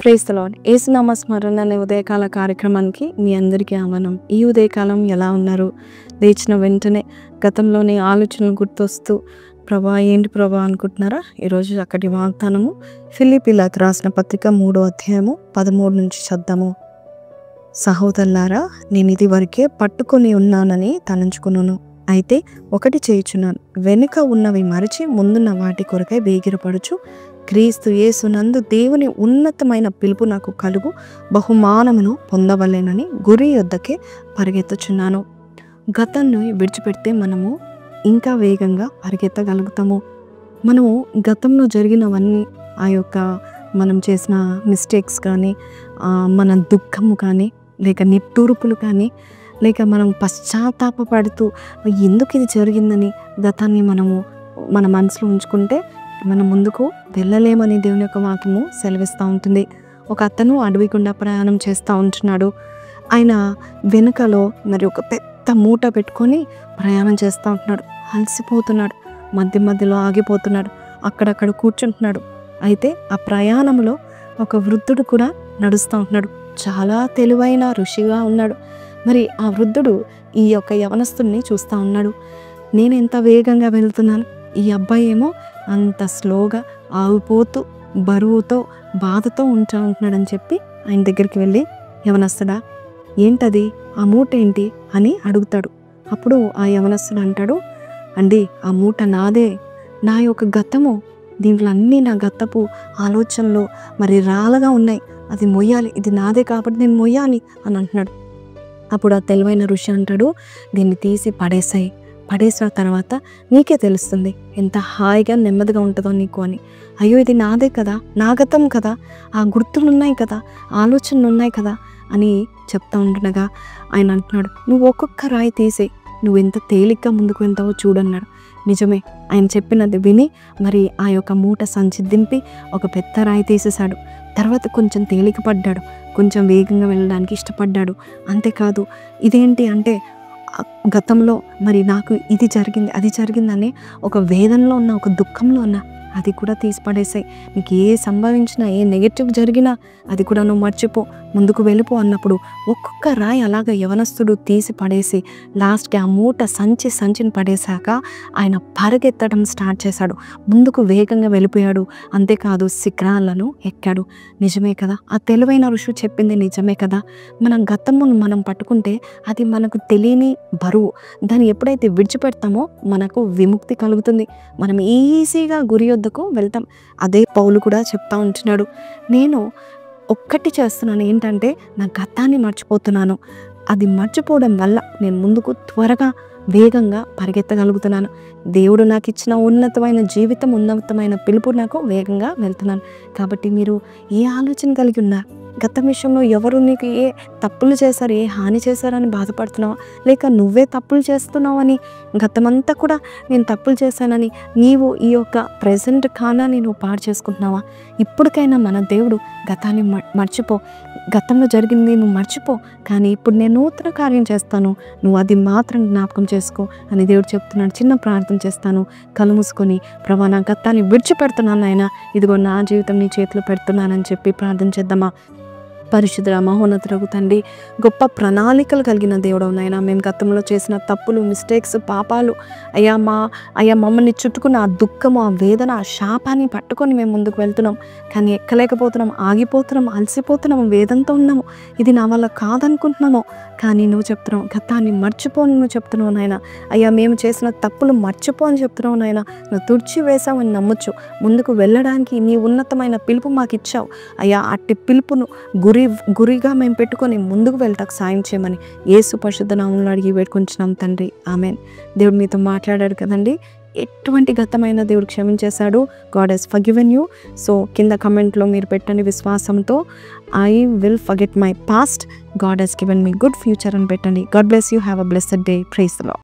Praise the lord. యేసునామ స్మరణ అనే ఉదయకాల కార్యక్రమానికి మీ అందరికీ ఆహ్వానం. ఈ ఉదయకాలం ఎలా ఉన్నారు? లేచిన వెంటనే గతంలోని ఆలోచనలు గుర్తొస్తూ ప్రభా ఏంటి ప్రభా అనుకుంటున్నారా? ఈరోజు అక్కడి వాగ్దానము ఫిలిప్పీలకు రాసిన పత్రిక 3వ అధ్యాయము 13 నుంచి చద్దాము. సహోదరులారా, నేను ఇది వరకే పట్టుకొని ఉన్నానని తలంచుకున్నాను. అయితే ఒకటి చేయుచున్నాను, వెనుక ఉన్నవి మరచి ముందున్న వాటి కొరకై వేగిరపడుచు క్రీస్తు యేసునందు దేవుని ఉన్నతమైన పిలుపు నాకు కలుగు బహుమానమును పొందవలెనని గురి యొద్దకే పరిగెత్తుచున్నాను. గతాన్ని విడిచిపెడితే మనము ఇంకా వేగంగా పరిగెత్తగలుగుతాము. మనము గతంలో జరిగినవన్నీ, ఆ యొక్క మనం చేసిన మిస్టేక్స్ కానీ, మన దుఃఖము కానీ, లేక నిట్టూర్పులు కానీ, లేక మనం పశ్చాత్తాపపడుతూ ఎందుకు ఇది జరిగిందని గతాన్ని మనము మన మనసులో ఉంచుకుంటే మనం ముందుకు వెళ్ళలేమని దేవుని యొక్క వాక్యము సెలవిస్తూ ఉంటుంది. ఒక అతను అడవి గుండా ప్రయాణం చేస్తూ ఉంటున్నాడు. ఆయన వెనుకలో మరి ఒక పెద్ద మూట పెట్టుకొని ప్రయాణం చేస్తూ ఉంటున్నాడు. అలసిపోతున్నాడు, మధ్య మధ్యలో ఆగిపోతున్నాడు, అక్కడక్కడ కూర్చుంటున్నాడు. అయితే ఆ ప్రయాణంలో ఒక వృద్ధుడు కూడా నడుస్తూ ఉంటున్నాడు. చాలా తెలివైన ఋషిగా ఉన్నాడు. మరి ఆ వృద్ధుడు ఈ యొక్క యవనస్తుడిని చూస్తూ ఉన్నాడు. నేను ఎంత వేగంగా వెళ్తున్నాను, ఈ అబ్బాయి ఏమో అంత స్లోగా ఆగిపోతూ బరువుతో బాధతో ఉంటున్నాడని చెప్పి ఆయన దగ్గరికి వెళ్ళి, యవనస్తుడా ఏంటది, ఆ మూట ఏంటి అని అడుగుతాడు. అప్పుడు ఆ యవనస్తుడు అంటాడు, అండి ఆ మూట నాదే, నా యొక్క గతము, దీంట్లో అన్నీ నా గతపు ఆలోచనలు మరి రాళ్ళగా ఉన్నాయి, అది మొయ్యాలి, ఇది నాదే కాబట్టి నేను మొయ్యాలి అని అంటున్నాడు. అప్పుడు ఆ తెలివైన ఋషి అంటాడు, దీన్ని తీసి పడేసాయి, పడేసిన తర్వాత నీకే తెలుస్తుంది ఎంత హాయిగా నెమ్మదిగా ఉంటుందో నీకు అని. అయ్యో ఇది నాదే కదా, నా గతం కదా, ఆ గుర్తులు ఉన్నాయి కదా, ఆలోచనలు ఉన్నాయి కదా అని చెప్తా ఉంటుండగా ఆయన అంటున్నాడు, నువ్వు ఒక్కొక్క రాయి తీసేయి, నువ్వు ఎంత తేలిగ్గా ముందుకు వెళ్తావో చూడన్నాడు. నిజమే, ఆయన చెప్పినది విని మరి ఆ యొక్క మూట సంచి దింపి ఒక పెద్ద రాయి తీసేశాడు. తర్వాత కొంచెం తేలిక పడ్డాడు, కొంచెం వేగంగా వెళ్ళడానికి ఇష్టపడ్డాడు. అంతేకాదు, ఇదేంటి అంటే గతంలో మరి నాకు ఇది జరిగింది అది జరిగిందని ఒక వేదనలో ఉన్న, ఒక దుఃఖంలో ఉన్న, అది కూడా తీసి పడేసాయి. నీకు ఏ సంభవించినా, ఏ నెగటివ్ జరిగినా అది కూడా నువ్వు మర్చిపో, ముందుకు వెళ్ళిపో అన్నప్పుడు ఒక్కొక్క రాయి అలాగ యవనస్తుడు తీసి పడేసి లాస్ట్కి ఆ మూట సంచిని పడేశాక ఆయన పరిగెత్తడం స్టార్ట్ చేశాడు. ముందుకు వేగంగా వెళ్ళిపోయాడు. అంతేకాదు శిఖరాలను ఎక్కాడు. నిజమే కదా, ఆ తెలివైన ఋషి చెప్పింది నిజమే కదా. మన గతమును మనం పట్టుకుంటే అది మనకు తెలియని బరువు. దాన్ని ఎప్పుడైతే విడిచిపెడతామో మనకు విముక్తి కలుగుతుంది. మనం ఈజీగా గురి వద్దకు వెళ్తాం. అదే పౌలు కూడా చెప్తా ఉంటున్నాడు, నేను ఒక్కటి చేస్తున్నాను, ఏంటంటే నా గతాన్ని మర్చిపోతున్నాను. అది మర్చిపోవడం వల్ల నేను ముందుకు త్వరగా వేగంగా పరిగెత్తగలుగుతున్నాను. దేవుడు నాకు ఇచ్చిన ఉన్నతమైన జీవితం, ఉన్నతమైన పిలుపు నాకు వేగంగా వెళ్తున్నాను. కాబట్టి మీరు ఏ ఆలోచన కలిగి ఉన్నారు? గత విషయంలో ఎవరు నీకు ఏ తప్పులు చేశారు, ఏ హాని చేశారని బాధపడుతున్నావా? లేక నువ్వే తప్పులు చేస్తున్నావని, గతమంతా కూడా నేను తప్పులు చేశానని నీవు ఈ యొక్క ప్రజెంట్ కాలాన్ని నువ్వు పాడు చేసుకుంటున్నావా? ఇప్పటికైనా మన దేవుడు గతాన్ని మర్చిపో, గతంలో జరిగింది నువ్వు మర్చిపో, కానీ ఇప్పుడు నేను నూతన కార్యం చేస్తాను, నువ్వు అది మాత్రం జ్ఞాపకం చేసుకో అని దేవుడు చెప్తున్నాడు. చిన్న ప్రార్థన చేస్తాను, కళ్ళు మూసుకొని, ప్రభా నా గతాన్ని విడిచిపెడుతున్నాను నాయనా, ఇదిగో నా జీవితం నీ చేతిలో పెడుతున్నానని చెప్పి ప్రార్థన చేద్దామా? పరిశుద్ధ మహోన్నతుడగు తండ్రి, గొప్ప ప్రణాళికలు కలిగిన దేవుడవు నాయనా, మేము గతంలో చేసిన తప్పులు, మిస్టేక్స్, పాపాలు అయ్యా మమ్మల్ని చుట్టుకున్న ఆ దుఃఖము, ఆ వేదన, ఆ శాపాన్ని పట్టుకొని మేము ముందుకు వెళ్తున్నాం. కానీ ఎక్కలేకపోతున్నాం, ఆగిపోతున్నాం, అలసిపోతున్నాము, వేదంతో ఉన్నాము, ఇది నా వల్ల కాదనుకుంటున్నాము. కానీ నువ్వు చెప్తున్నావు గతాన్ని మర్చిపో అని నువ్వు చెప్తున్నావు నాయన. అయ్యా మేము చేసిన తప్పులు మర్చిపో అని చెప్తున్నావు నాయన. నువ్వు తుడిచి వేసావని నమ్మొచ్చు. ముందుకు వెళ్ళడానికి నీ ఉన్నతమైన పిలుపు మాకు ఇచ్చావు అయ్యా. అట్టి పిలుపును గురిగా మేము పెట్టుకొని ముందుకు వెళ్ళటానికి సాయం చేయమని యేసు పరిశుద్ధ నామములో అడిగి వేడుకొంచున్నాం తండ్రి, ఆమెన్. దేవుడు మీతో మాట్లాడాడు కదండి. ఎటువంటి గతమైన దేవుడు క్షమించేశాడు. God has forgiven you. So కింద కమెంట్లో మీరు పెట్టండి విశ్వాసంతో, I will forget my past, God has given me good future అని పెట్టండి. God bless you. Have a blessed day. Praise the lord.